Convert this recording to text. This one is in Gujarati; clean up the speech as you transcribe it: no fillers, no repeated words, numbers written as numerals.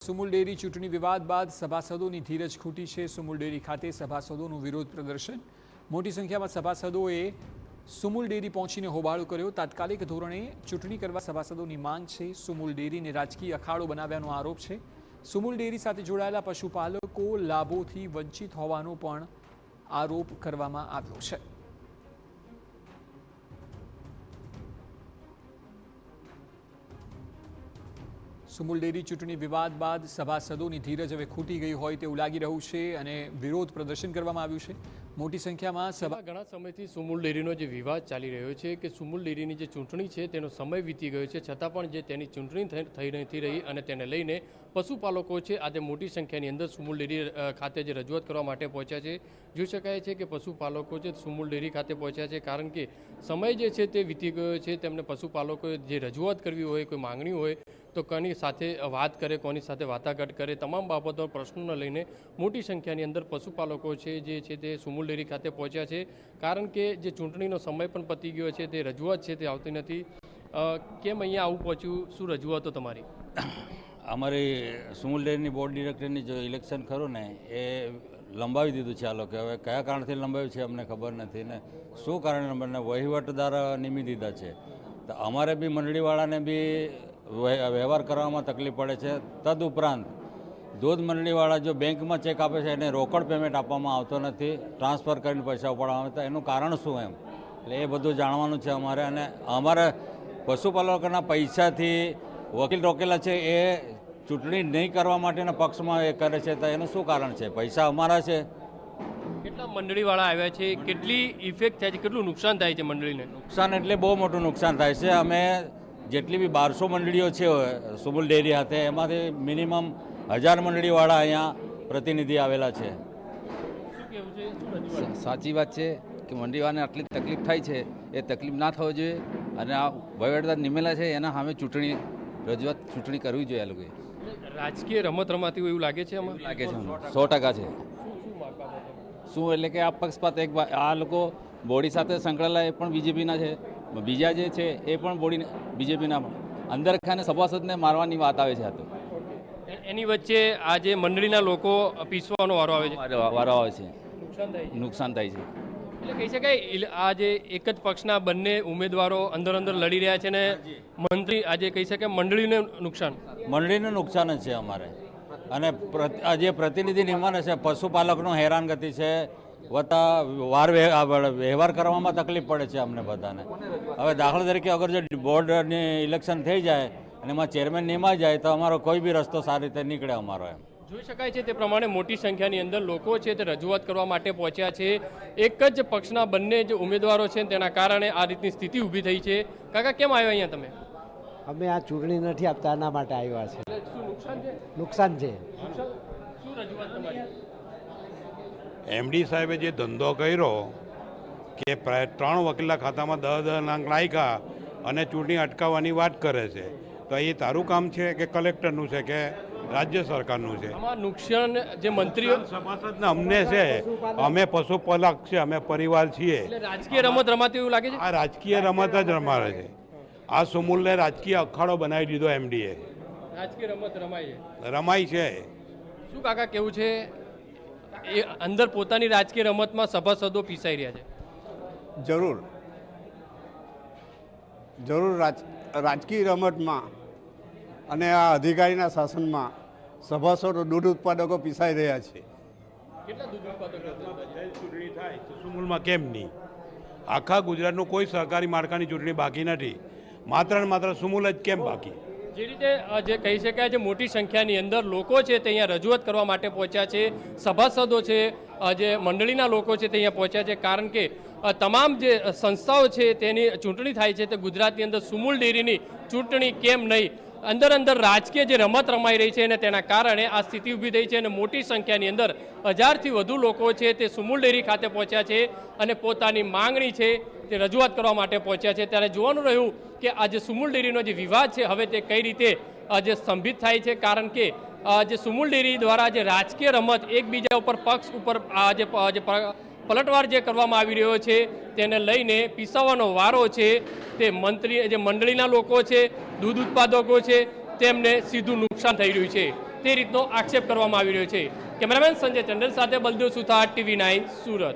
સુમુલ ડેરી ચૂંટણી વિવાદ બાદ સભાસદોની ધીરજ ખૂટી છે। સુમુલ ડેરી ખાતે સભાસદોનું વિરોધ પ્રદર્શન। મોટી સંખ્યામાં સભાસદોએ સુમુલ ડેરી પહોંચીને હોબાળો કર્યો। તાત્કાલિક ધોરણે ચૂંટણી કરવા સભાસદોની માંગ છે। સુમુલ ડેરીને રાજકીય અખાડો બનાવ્યાનો આરોપ છે। સુમુલ ડેરી સાથે જોડાયેલા પશુપાલકો લાભોથી વંચિત હોવાનો પણ આરોપ કરવામાં આવ્યો છે। સુમુલ ડેરી ચૂંટણી વિવાદ બાદ સભાસદોની ધીરજ હવે ખૂટી ગઈ હોય તેવું લાગી રહ્યું છે અને વિરોધ પ્રદર્શન કરવામાં આવ્યું છે। મોટી સંખ્યામાં ઘણા સમયથી સુમુલ ડેરીનો જે વિવાદ ચાલી રહ્યો છે કે સુમુલ ડેરીની જે ચૂંટણી છે તેનો સમય વીતી ગયો છે, છતાં પણ જે તેની ચૂંટણી થઈ નથી રહી અને તેને લઈને પશુપાલકો છે આજે મોટી સંખ્યાની અંદર સુમુલ ડેરી ખાતે જે રજૂઆત કરવા માટે પહોંચ્યા છે। જોઈ શકાય છે કે પશુપાલકો છે સુમુલ ડેરી ખાતે પહોંચ્યા છે કારણ કે સમય જે છે તે વીતી ગયો છે। તેમને પશુપાલકોએ જે રજૂઆત કરવી હોય, કોઈ માંગણી હોય તો કોની સાથે વાત કરે, કોની સાથે વાટાઘાટ કરે, તમામ બાબતો પ્રશ્નોને લઈને મોટી સંખ્યાની અંદર પશુપાલકો છે જે છે તે સુમુલ ડેરી ખાતે પહોંચ્યા છે કારણ કે જે ચૂંટણીનો સમય પણ પતી ગયો છે, તે રજૂઆત છે તે આવતી નથી। કેમ અહીંયા આવું પહોંચ્યું, શું રજૂઆતો તમારી? અમારી સુમુલ ડેરીની બોર્ડ ડિરેક્ટરની જો ઇલેક્શન ખરું ને એ લંબાવી દીધું છે। આ લોકો હવે કયા કારણથી લંબાવ્યું છે અમને ખબર નથી ને શું કારણે નંબરને વહીવટદાર નિમી દીધા છે તો અમારે બી મંડળીવાળાને બી વ્યવહાર કરવામાં તકલીફ પડે છે। તદુપરાંત દૂધ મંડળીવાળા જો બેંકમાં ચેક આપે છે એને રોકડ પેમેન્ટ આપવામાં આવતો નથી, ટ્રાન્સફર કરીને પૈસા ઉપાડવામાં આવે તો એનું કારણ શું એમ એટલે એ બધું જાણવાનું છે અમારે। અને અમારે પશુપાલકોના પૈસાથી વકીલ રોકેલા છે એ ચૂંટણી નહીં કરવા માટેના પક્ષમાં એ કરે છે તો એનું શું કારણ છે? પૈસા અમારા છે। કેટલા મંડળીવાળા આવ્યા છે, કેટલી ઇફેક્ટ થાય છે, કેટલું નુકસાન થાય છે મંડળીને? નુકસાન એટલે બહુ મોટું નુકસાન થાય છે। અમે જેટલી બી 1200 મંડળીઓ છે સુમુલ ડેરી હાથે એમાંથી મિનિમમ 1000 મંડળીવાળા અહીંયા પ્રતિનિધિ આવેલા છે। સાચી વાત છે કે મંડળીવાળાને આટલી તકલીફ થાય છે એ તકલીફ ના થવો જોઈએ અને આ વહીવટદાર નિમેલા છે એના સામે ચૂંટણી કરવી જોઈએ। આ લોકોએ રાજકીય રમત રમાતી હોય એવું લાગે છે? આમાં લાગે છે 100% છે। શું એટલે કે આ પક્ષપાત આ લોકો બોડી સાથે સંકળાયેલા એ પણ બીજેપીના છે, બીજા જે છે એ પણ બોડી બીજેપીના અંદર ખાને સભાસદને મારવાની વાત આવે છે। આ તો એની વચ્ચે આ જે મંડળીના લોકો પીસવાનો વારો આવે છે, વારો આવે છે, નુકસાન થાય છે। નુકસાન થાય છે। એટલે કહી શકાય આ જે એક જ પક્ષના બંને ઉમેદવારો અંદર લડી રહ્યા છે ને મંત્રી આજે કહી શકાય મંડળીને નુકસાન જ છે અમારે। અને આ જે પ્રતિનિધિ નિમાને છે પશુપાલકનું હેરાનગતિ છે વત્તા વ્યવહાર કરવામાં તકલીફ પડે છે અમને બધાને। હવે દાખલા તરીકે અગર જો બોર્ડની ઇલેક્શન થઈ જાય અને એમાં ચેરમેન નિમાઈ જાય તો અમારો કોઈ બી રસ્તો સારી રીતે નીકળે અમારો એમ જોઈ શકાય છે। તે પ્રમાણે મોટી સંખ્યાની અંદર લોકો છે તે રજૂઆત કરવા માટે પહોંચ્યા છે। એક જ પક્ષના બંને જે ઉમેદવારો છે તેના કારણે આ રીતની સ્થિતિ ઊભી થઈ છે। કાકા કેમ આવ્યા અહીંયા તમે? અમે આ ચૂંટણી નથી આપતા એના માટે આવ્યા છે। નુકસાન છે। શું રજૂઆત તમારી? એમડી સાહેબે જે ધંધો કર્યો કે 3 વકીલના ખાતામાં 10 લાખ નાખ્યા અને ચૂંટણી અટકાવવાની વાત કરે છે તો એ તારું કામ છે કે કલેક્ટરનું છે કે રાજ્ય સરકારનું છે? આમાં નુકસાન જે મંત્રીઓ સભાસદને અમને છે, અમે પશુપાલક છે, અમે પરિવાર છીએ। એટલે રાજકીય રમત રમાતી એવું લાગે છે? આ રાજકીય રમત જ રમાડે છે। આ સુમુલને રાજકીય અખાડો બનાવી દીધો એમડીએ। રાજકીય રમત રમાય છે। શું કાકા કેવું છે એ અંદર પોતાની રાજકીય રમતમાં સભાસદો પીસાઈ રહ્યા છે? જરૂર રાજકીય રમતમાં અને આ અધિકારીના શાસનમાં સભાસદો દૂધ ઉત્પાદકો પીસાઈ રહ્યા છે। કેટલા દૂધ ઉત્પાદકો ચૂંટણી થાય તો સુમુલમાં કેમ નહીં? આખા ગુજરાતનું કોઈ સહકારી માળખાની ચૂંટણી બાકી નથી, માત્ર ને માત્ર સુમુલ જ કેમ બાકી? જે રીતે જે કહી શકાય છે મોટી સંખ્યાની અંદર લોકો છે તે અહીંયા રજૂઆત કરવા માટે પહોંચ્યા છે। સભાસદો છે, જે મંડળીના લોકો છે તે અહીંયા પહોંચ્યા છે કારણ કે તમામ જે સંસ્થાઓ છે તેની ચૂંટણી થાય છે તે ગુજરાતની અંદર સુમુલ ડેરીની ચૂંટણી કેમ નહીં? અંદર રાજકીય જે રમત રમાઈ રહી છે અને તેના કારણે આ સ્થિતિ ઊભી થઈ છે અને મોટી સંખ્યાની અંદર 1000થી વધુ લોકો છે તે સુમુલ ડેરી ખાતે પહોંચ્યા છે અને પોતાની માંગણી છે તે રજૂઆત કરવા માટે પહોંચ્યા છે। ત્યારે જોવાનું રહ્યું કે આ જે સુમુલ ડેરીનો જે વિવાદ છે હવે તે કઈ રીતે જે સ્તંભિત થાય છે કારણ કે જે સુમુલ ડેરી દ્વારા જે રાજકીય રમત એકબીજા ઉપર પક્ષ ઉપર જે પલટવાર જે કરવામાં આવી રહ્યો છે તેને લઈને પીસાવાનો વારો છે તે મંત્રી જે મંડળીના લોકો છે, દૂધ ઉત્પાદકો છે તેમને સીધું નુકસાન થઈ રહ્યું છે। તે રીતનો આક્ષેપ કરવામાં આવી રહ્યો છે. કેમેરામેન સંજય ચંડલ સાથે બલદેવ સુથાર, TV9 સુરત.